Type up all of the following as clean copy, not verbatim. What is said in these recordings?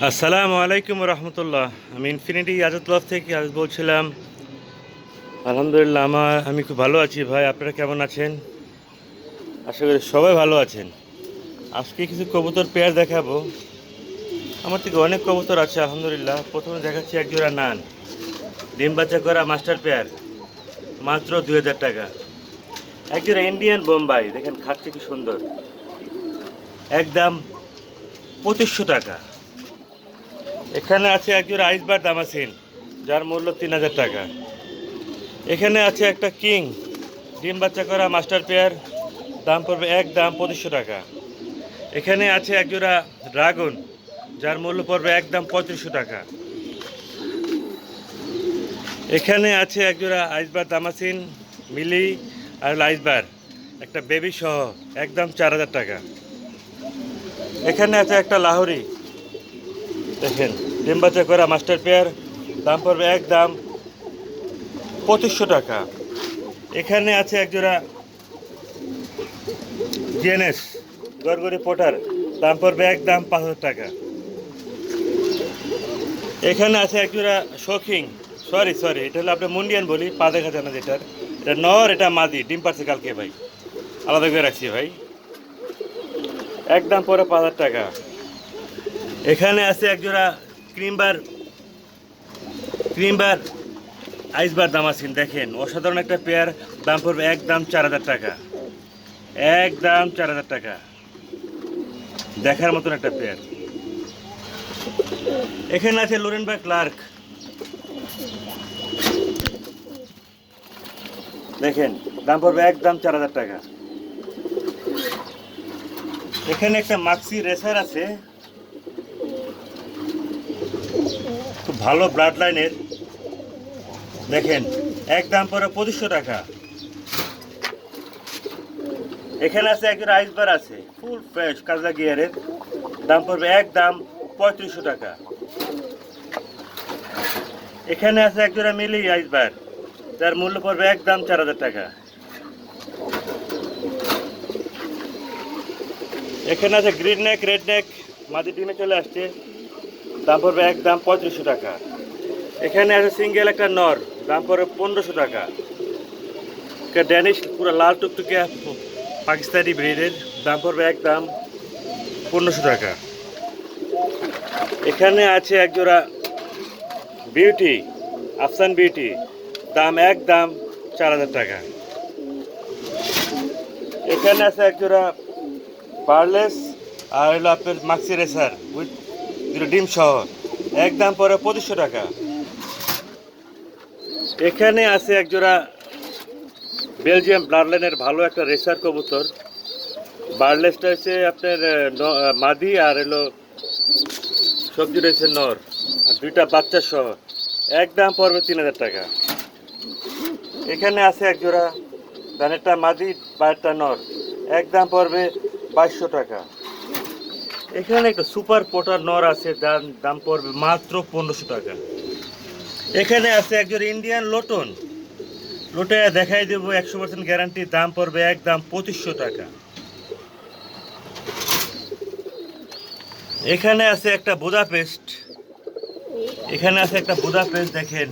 আসসালামু আলাইকুম রহমতুল্লাহ। আমি ইনফিনিটি আজাদ লভ থেকে আজ বলছিলাম। আলহামদুলিল্লাহ, আমি খুব ভালো আছি ভাই। আপনারা কেমন আছেন? আশা করি সবাই ভালো আছেন। আজকে কিছু কবুতর পেয়ার দেখাবো। আমার থেকে অনেক কবুতর আছে আলহামদুলিল্লাহ। প্রথমে দেখাচ্ছি একজোড়া নান, ডিম বাচ্চা করা মাস্টার পেয়ার, মাত্র 2000 টাকা। একজোড়া ইন্ডিয়ান বোম্বাই, দেখেন খাচ্ছে কি সুন্দর, একদম 2500 টাকা। এখানে আছে একজোড়া আইসবার দামাসিন, যার মূল্য 3000 টাকা। এখানে আছে একটা কিং ডিম বাচ্চা করা মাস্টার পেয়ার, দাম পড়বে একদম 2500 টাকা। এখানে আছে একজোড়া ড্রাগন, যার মূল্য পড়বে একদম 3500 টাকা। এখানে আছে একজোড়া আইসবার দামাসিন মিলি আর আইসবার, একটা বেবি সহ, একদম 4000 টাকা। এখানে আছে একটা লাহোরি, দেখেন ডিম বাচ্চা করা মাস্টার পেয়ার, দাম পড়বে একদম 2500 টাকা। এখানে আছে একজোড়া জিএনএস গড়গড়ি পোটার, দাম পড়বে একদম 5000 টাকা। এখানে আছে একজোড়া শৌখিং, সরি এটা হলো আপনার মুন্ডিয়ান বলি, পা দেখা যায় না যেটার, এটা নর, এটা মাদি, ডিম পারছে কালকে ভাই, আলাদা করে রাখছি ভাই, একদম পরে 5000 টাকা। এখানে আছে একজোড়া ক্রিমবার আইসবার দামাসিন, দেখেন অসাধারণ একটা পেয়ার, দাম পড়বে একদম 4000 টাকা, একদম 4000 টাকা। দেখার মতন একটা পেয়ার। এখানে আছে লোরেনবার্গ ক্লার্ক, দেখেন দাম পড়বে একদম 4000 টাকা। এখানে একটা মাক্সি রেসার আছে, খুব ভালো ব্লাড লাইনের, দেখেন একদম পরে 2500 টাকা। এখানে আছে একজন আইসবার আছে, ফুল ফ্রেশ কাজা গিয়ারের, দাম পড়বে একদম 3500 টাকা। এখানে আছে একজোড়া মিলি আইসবার, যার মূল্য পড়বে একদম 4000 টাকা। এখানে আছে গ্রিন নেক রেড নেক, মাদি টিমে চলে আসছে, দাম পড়বে একদম 3500 টাকা। এখানে আছে সিঙ্গেল একটা নর, দাম পড়বে 1500 টাকা। ড্যানিশ পুরো লাল টুকটুকে পাকিস্তানি ব্রিডের, দাম পড়বে একদম 1500 টাকা। এখানে আছে একজোড়া বিউটি, আফসান বিউটি, দাম একদম 4000 টাকা। এখানে আছে একজোড়া বার্লেস আর হলো আপনার মাক্সি রেসার উইথ দুটো ডিম সহ, একদম পরে 2500 টাকা। এখানে আছে একজোড়া বেলজিয়াম ব্লাডলাইনের ভালো একটা রেসার কবুতর, বার্লেসটা হচ্ছে আপনার মাদি, আর হলো সবজি রয়েছে নর, আর দুইটা বাচ্চা সহ, একদম পড়বে 3000 টাকা। এখানে আছে একজোড়া ডানেরটা মাদি বাইরটা নর, একদম পড়বে 2200 টাকা। এখানে একটা সুপার পোটার নর আছে, যার দাম পড়বে মাত্র 1500 টাকা। এখানে আছে একজোড়া ইন্ডিয়ান লোটন, লোটে দেখাই দেবো 100% গ্যারান্টি, দাম পড়বে একদম 2500 টাকা। এখানে আছে একটা বুদাপেস্ট, দেখেন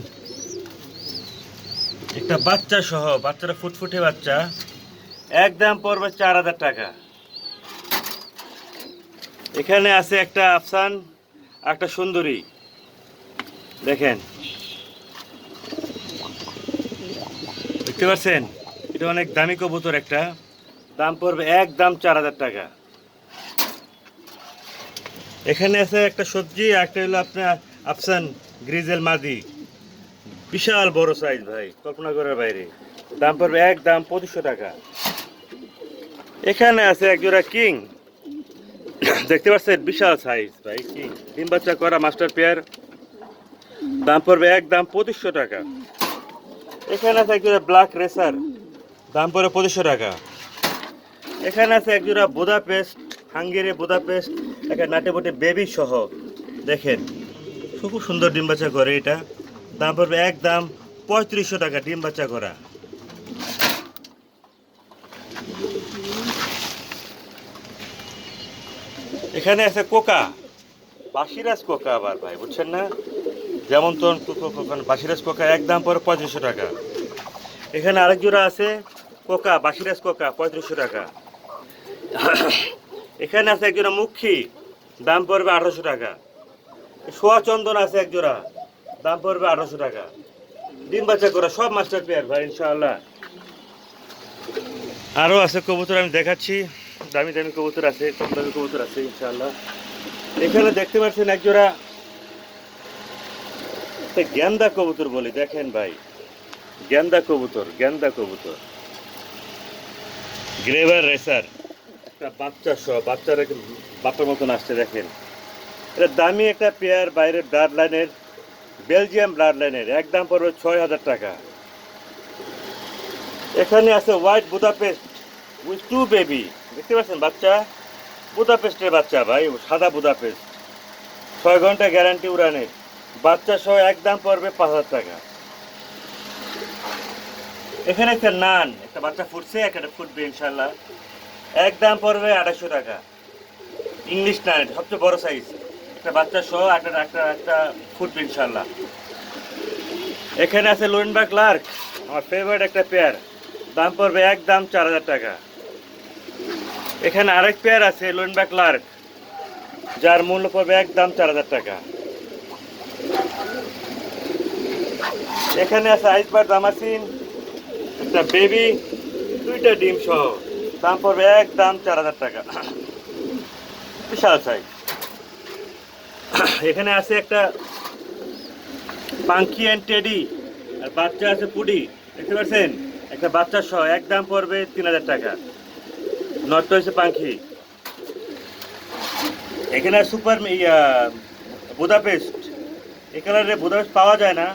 একটা বাচ্চা সহ, বাচ্চাটা ফুটফুটে বাচ্চা, একদম পড়বে 4000 টাকা। এখানে আছে একটা আফসান, একটা সুন্দরী, দেখেন দেখতে পাচ্ছেন, এটা অনেক দামি কবুতর একটা, দাম পড়বে একদম 4000 টাকা। এখানে আছে একটা সবজি, একটা হলো আপনার আফসান গ্রিজেল মাদি, বিশাল বড় সাইজ ভাই, কল্পনা করার বাইরে, দাম পড়বে একদম 2500 টাকা। এখানে আছে একজোড়া কিং, দেখতে পাচ্ছেন বিশাল সাইজ ভাই, কিং ডিম বাচ্চা করা মাস্টার পেয়ার, দাম পড়বে একদম 2500 টাকা। এখানে আছে একজোড়া ব্ল্যাক রেসার, দাম পড়বে 2500 টাকা। এখানে আছে একজোড়া বুদাপেস্ট, হাঙ্গেরি বুদাপেস্ট, একটা নাটে বটে বেবি সহ, দেখেন খুব সুন্দর ডিম বাচ্চা করে এটা, দাম পড়বে একদম 3500 টাকা ডিম বাচ্চা করা। এখানে আছে কোকা, বাসিরাজ কোকা আবার ভাই, বুঝছেন না? যেমন তখন বাসিরাজ কোকা একদম পরে 3500 টাকা। এখানে আরেক জোড়া আছে কোকা, বাসিরাজ কোকা 3500 টাকা। এখানে আছে এক জোড়া মুখী, দাম পড়বে 1800 টাকা। সোয়া চন্দন আছে এক জোড়া, দাম পড়বে 1800 টাকা। ডিম বাচ্চা করা সব মাস্টার পেয়ার ভাই ইনশাআল্লাহ। আরও আছে কবুতর, আমি দেখাচ্ছি। দামি দামি কবুতর আছে, কম দামি কবুতর আছে ইনশাআল্লাহ। এখানে দেখতে পাচ্ছেন এক জোড়া গেন্দা কবুতর বলি, দেখেন ভাই, গেন্দা কবুতর, গেন্দা কবুতর গ্রেভার রেসার, একটা বাচ্চা সহ, বাচ্চারা বাচ্চার মতন আসছে দেখেন। এটা দামি একটা পেয়ার, বাইরের ব্লাড লাইনের, বেলজিয়াম ব্লাড লাইনের, একদম পড়বে 6000 টাকা। এখানে আছে white Budapest with two baby, দেখতে পাচ্ছেন বাচ্চা, বুদাপেস্টের বাচ্চা ভাই, সাদা বুদাপেস্ট, 6 ঘন্টা গ্যারান্টি উড়ানের, বাচ্চা সহ একদম পড়বে 5000 টাকা। এখানে একটা নান, একটা বাচ্চা ফুটছে, একটা ফুটবে ইনশাল্লাহ, একদম পড়বে 2800 টাকা। ইংলিশ নান, সবচেয়ে বড় সাইজ, একটা বাচ্চা সহ একটা একটা একটা ফুটবে ইনশাল্লাহ। এখানে আছে লোরেনবার্গ লার্ক, আমার ফেভারিট একটা পেয়ার, দাম পড়বে একদম 4000 টাকা। এখানে আরেক পেয়ার আছে লোরেনবার্গ লার্ক, যার মূল্য পড়বে একদম 4000 টাকা। এখানে আছে আইসবার দামাসিন, একটা বেবি, 2টা ডিম সহ, দাম পড়বে একদম 4000 টাকা, বিশাল সাইজ। এখানে আছে একটা পাঙ্কি অ্যান্ড টেডি, আর বাচ্চা আছে পুডি, দেখতে পাচ্ছেন, একটা বাচ্চা সহ একদম পড়বে 3000 টাকা। নটটা হচ্ছে পাঙ্কি। এখানে সুপার বুদাপেস্ট, এই কালারের বুদাপেস্ট পাওয়া যায় না,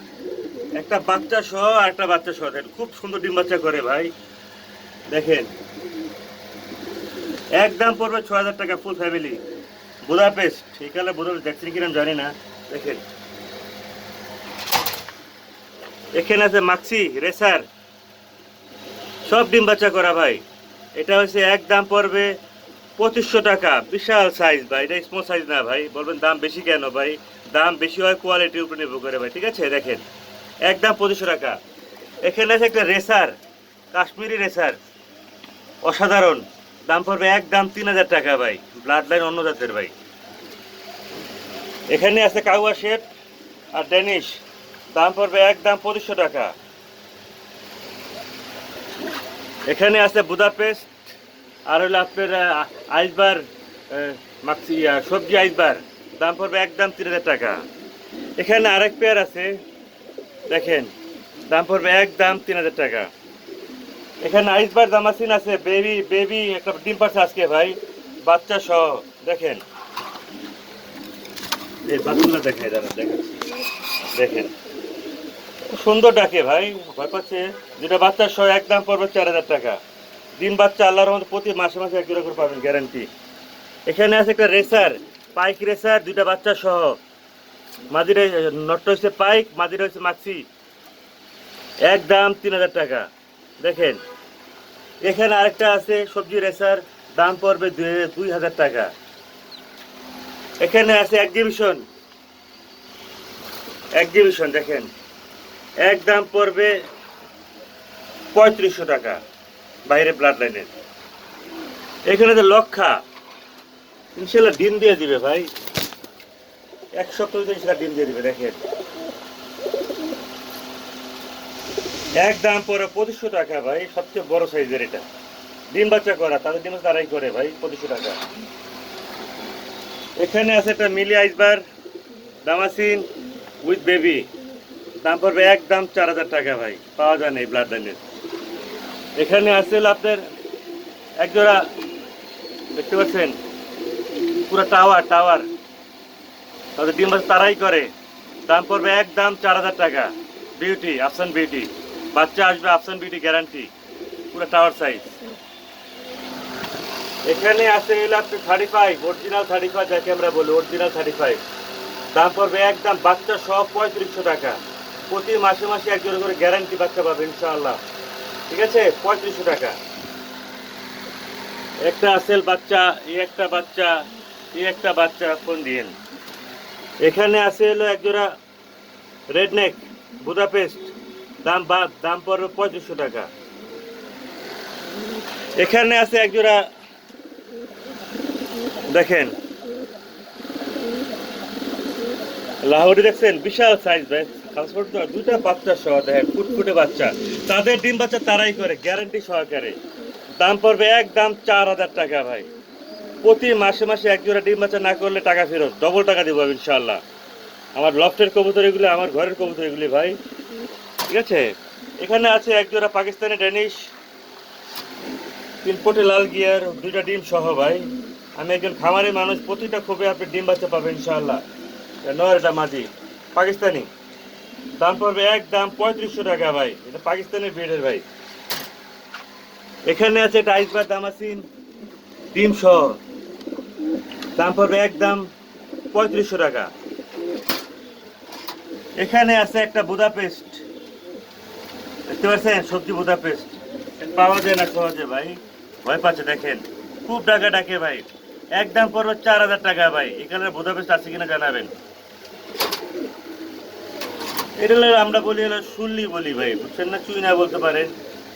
একটা বাচ্চা সহ আর একটা বাচ্চা সহ, খুব সুন্দর ডিম বাচ্চা করে ভাই, দেখেন, একদম পড়বে 6000 টাকা, ফুল ফ্যামিলি বুদাপেস্ট। এই কালার বুদাপেস্ট দেখছেন কিনা জানি না, দেখেন। এখানে আছে মাক্সি রেসার, সব ডিম বাচ্চা করা ভাই, এটা হচ্ছে একদম পড়বে 2500 টাকা, বিশাল সাইজ ভাই, এটা স্মল সাইজ না ভাই, বলবেন দাম বেশি কেন ভাই, দাম বেশি হয় কোয়ালিটির উপর নির্ভর করে ভাই, ঠিক আছে, দেখেন একদম 2500 টাকা। এখানে আছে একটা রেসার, কাশ্মীরি রেসার, অসাধারণ, দাম পড়বে একদম 3000 টাকা ভাই, ব্লাড লাইন অন্য জাতের ভাই। এখানে আছে কাউয়া শেপ আর ডেনিশ, দাম পড়বে একদম 2500 টাকা। এখানে আছে বুদাপেস্ট আর হলো আপনার আইসবার, মাক্সি সবজি আইসবার, দাম পড়বে একদম 3000 টাকা। এখানে আরেক পেয়ার আছে, দেখেন, দাম পড়বে একদম 3000 টাকা। এখানে আইসবার দামাসিন আছে, বেবি বেবি একটা ডিম পাচ্ছে আজকে ভাই, বাচ্চা সহ, দেখেন, এই বাচ্চাটা দেখাই দাঁড়া, দেখাচ্ছি, দেখেন খুব সুন্দর ডাকে ভাই, ভয় পাচ্ছে, যেটা বাচ্চা সহ একদম পড়বে 4000 টাকা। ডিম বাচ্চা আল্লাহর মধ্যে প্রতি মাসে মাসে 1 জোড়া করে পাবেন গ্যারান্টি। এখানে আছে একটা রেসার, পাইক রেসার, 2টা বাচ্চা সহ, মাদিরে নটটা হচ্ছে পাইক, মাদিরে হচ্ছে মাক্সি, একদম 3000 টাকা, দেখেন। এখানে আরেকটা আছে সবজি রেসার, দাম পড়বে 2000 টাকা। এখানে আছে এক্সিবিশন, এক্সিবিশন দেখেন, একদম পড়বে 3500 টাকা, বাইরে ব্লাড লাইনের। এখানে যে লক্ষা, ইনশাল্লাহ ডিম দিয়ে দিবে ভাই, 1 সপ্তাহ ইনশাল্লাহ ডিম দিয়ে দিবে, দেখেন একদম পরে 2500 টাকা ভাই, সবচেয়ে বড় সাইজের এটা, ডিম বাচ্চা করা, তাদের ডিম তারাই করে ভাই, 2500 টাকা। এখানে আছে একটা মিলি আইসবার দামাসিন উইথ বেবি, দাম পড়বে একদম 4000 টাকা ভাই, পাওয়া যায় না এই ব্লাড লাইনের। এখানে আছে আপনার এক জোড়া, দেখতে পাচ্ছেন, পুরো টাওয়ার টাওয়ার, তাদের ডিম বাচ্চা তারাই করে, দাম পড়বে একদম 4000 টাকা। বিউটি, আফসান বিউটি, বাচ্চা আসবে আফসান বিউটি গ্যারান্টি, পুরো টাওয়ার সাইজ। এখানে আছে হলো আপনার 35, অরিজিনাল 35 যাকে আমরা বলি, অরিজিনাল 35, দাম পড়বে একদম বাচ্চা সহ 3500 টাকা। প্রতি মাসে মাসে 1 জোড়া করে গ্যারান্টি বাচ্চা পাবে ইনশাআল্লাহ, ঠিক আছে, 3500 টাকা। একটা আসেল বাচ্চা, এই একটা বাচ্চা, এই একটা বাচ্চা, ফোন দিয়েন, এখানে আছে হলো একজোড়া রেড নেক বুদাপেস্ট, দাম পড়বে 3500 টাকা। এখানে আছে একজোড়া, দেখেন লাহোরি, দেখছেন বিশাল সাইজ ভাই, দুইটা বাচ্চা সহ, দেখেন ফুটফুটে বাচ্চা, তাদের ডিম বাচ্চা তারাই করে গ্যারান্টি সহকারে। দাম পড়বে একদম 4000 টাকা ভাই। প্রতি মাসে মাসে এক জোড়া ডিম বাচ্চা না করলে টাকা ফেরত, ডবল টাকা দেবো ইনশাল্লাহ। আমার লফটের কবুতর এগুলি, আমার ঘরের কবুতর এগুলি ভাই, ঠিক আছে। এখানে আছে এক জোড়া পাকিস্তানি ড্যানিশ, 3 পটে লাল গিয়ার, 2টা ডিম সহ ভাই। আমি একজন খামারি মানুষ, প্রতিটা খুবই আপনি ডিম বাচ্চা পাবেন ইনশাআল্লাহ। নয়, এটা মাঝি পাকিস্তানি, দাম পড়বে একদম 3500 টাকা ভাই, এটা পাকিস্তানি ব্রিডের ভাই। এখানে আছে একটা আইসবার দামাসিন ডিম সহ, দাম পড়বে একদম 3500 টাকা। এখানে আছে একটা বুদাপেস্ট, দেখতে পাচ্ছেন সবজি বুদাপেস্ট, পাওয়া যায় না সহজে ভাই, ভয় পাচ্ছে দেখেন, খুব ডাকা ডাকে ভাই। একদম পড়বে 4000 টাকা ভাই। এখানে বুদাপেস্ট আছে কিনা জানাবেন। এটা হলো আমরা বলি হলো শুল্লি বলি ভাই, বুঝছেন না, চুইনা বলতে পারেন,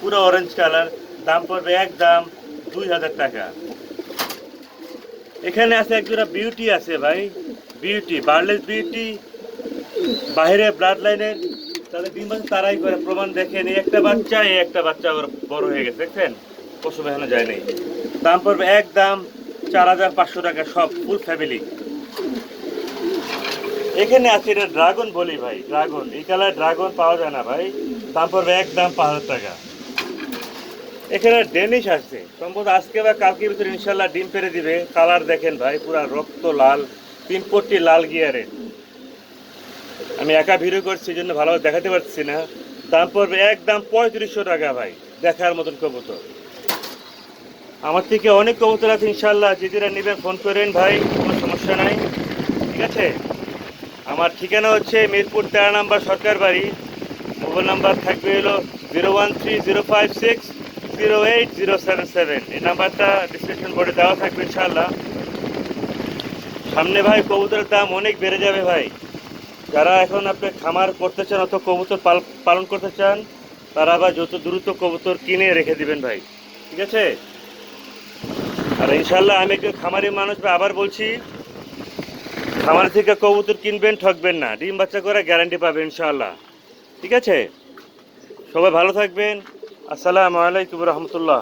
পুরো অরেঞ্জ কালার, দাম পড়বে একদম 2000 টাকা। এখানে আছে একজোড়া বিউটি আছে ভাই, বিউটি বার্লেস বিউটি, বাইরে ব্লাড লাইনের, তাদের ডিম বাচ্চা তারাই করে, প্রমাণ দেখেন। এই একটা বাচ্চা, এই একটা বাচ্চা বড় হয়ে গেছে, দেখছেন প্রসব এখনো যায় নাই। দাম পড়বে একদম 4500 টাকা, সব ফুল ফ্যামিলি। এখানে আছে এটা ড্রাগন বলি ভাই, ড্রাগন, এই কালার ড্রাগন পাওয়া যায় না ভাই, দাম পড়বে একদম 5000 টাকা। এখানে ডেনিশ আসছে সম্ভবত আজকে বা কালকের ভিতরে ইনশাল্লাহ ডিম পেরে দিবে। কালার দেখেন ভাই, পুরা রক্ত লাল, 3 পট্টি লাল গিয়ারে। আমি একা ভিডিও করছি, এই জন্য ভালোভাবে দেখাতে পারছি না। দাম পড়বে একদম 3500 টাকা ভাই, দেখার মতন কবুতর। আমার থেকে অনেক কবুতর আছে ইনশাল্লাহ, যে যারা নেবেন ফোন করেন ভাই, কোনো সমস্যা নাই, ঠিক আছে। আমার ঠিকানা হচ্ছে মিরপুর 13 নম্বর সরকার বাড়ি। মোবাইল নাম্বার থাকবে হলো 013056080077। এই নাম্বারটা ডিসক্রিপশন বোর্ডে দেওয়া থাকবে ইনশাল্লাহ। সামনে ভাই কবুতরের দাম অনেক বেড়ে যাবে ভাই। যারা এখন আপনি খামার করতে চান অথবা কবুতর পালন করতে চান, তারা আবার যত দ্রুত কবুতর কিনে রেখে দিবেন ভাই, ঠিক আছে। আর ইনশাল্লাহ আমি একজন খামারি মানুষ ভাই, আবার বলছি, খামার থেকে কবুতর কিনবেন, ঠকবেন না, ডিম বাচ্চা করে গ্যারান্টি পাবেন ইনশাআল্লাহ, ঠিক আছে। সবাই ভালো থাকবেন। আসসালামু আলাইকুম রহমতুল্লাহ।